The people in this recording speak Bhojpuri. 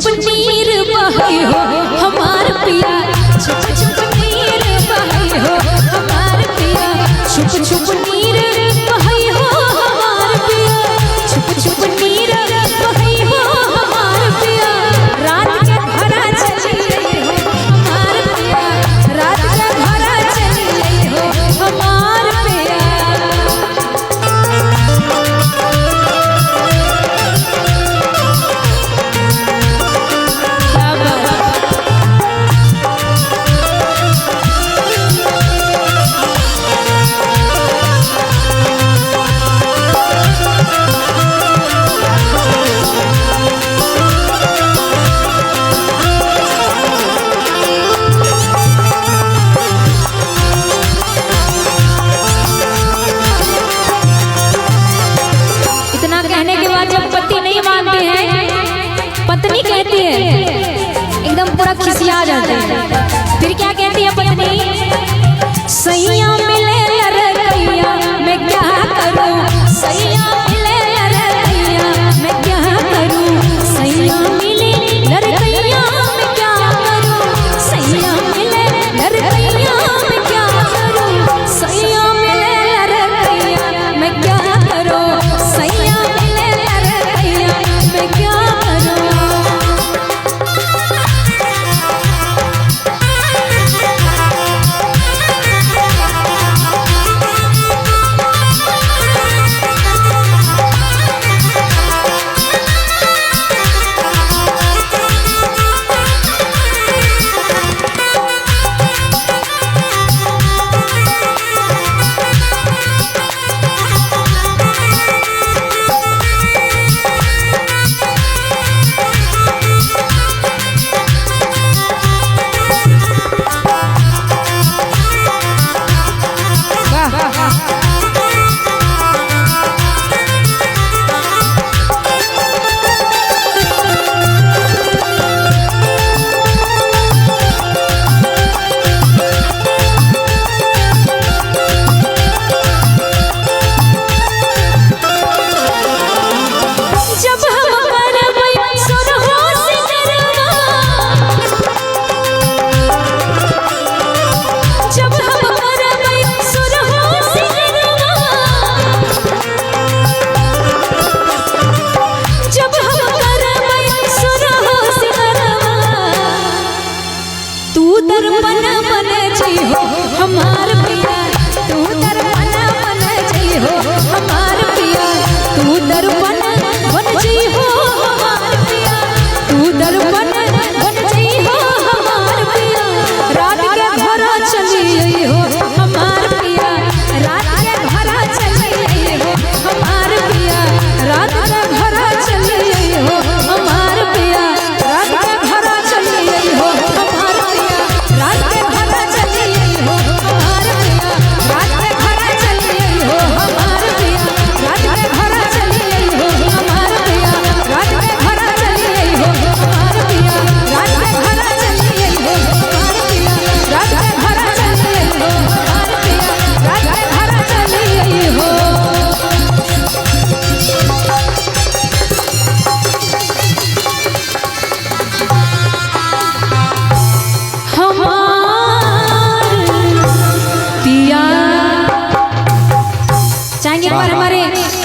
छुप नीर बहे हो हमार पिया, छुप छुप नीर बहे हो हमार पिया, छुप छुप नीर बहे हो हमार पिया, छुप छुप नीर बहे हो हमार पिया। रात के घरा चली आई हो हमार पिया, रात के घरा चली आई हो हमार पिया। कहने के बाद जब पति नहीं मानते हैं, पत्नी कहती है, एकदम पूरा खिसिया जाते हैं। फिर क्या कहती है पत्नी? सैया मिले लड़कैया मैं क्या करूं, सैया मिले लड़कैया मैं क्या करूं, सैया मिले लड़कैया मैं क्या करूं, सैया मिले लड़कैया मैं क्या करूं, सैया मिले लड़कैया मैं क्या करूं, सैया मैं क्या करूं। हमार पिया तू दर्पण बन जी हो हमार पिया, तू दर्पण बन जी हो हमार पिया, तू दर्पण बन जी हो हमार पिया। रात के घरा चली आई हो हमार पिया, रात के घरा चली आई हो हमार पिया, रात के घरा चली आई हो हमार पिया, रात के घरा चली आई हो हमार पिया, रात के घरा चली आई हो हमार पिया, रात के घरा चली आई हो हमार पिया, रात के घरा चली आई हो हमार पिया, रात के घरा चली आई हो हमार पिया, रात के घरा चली आई हो हमार पिया, रात के घरा चली आई हो हमार पिया, रात के घरा चली आई हो। हमार पिया चाहेंगे एक बार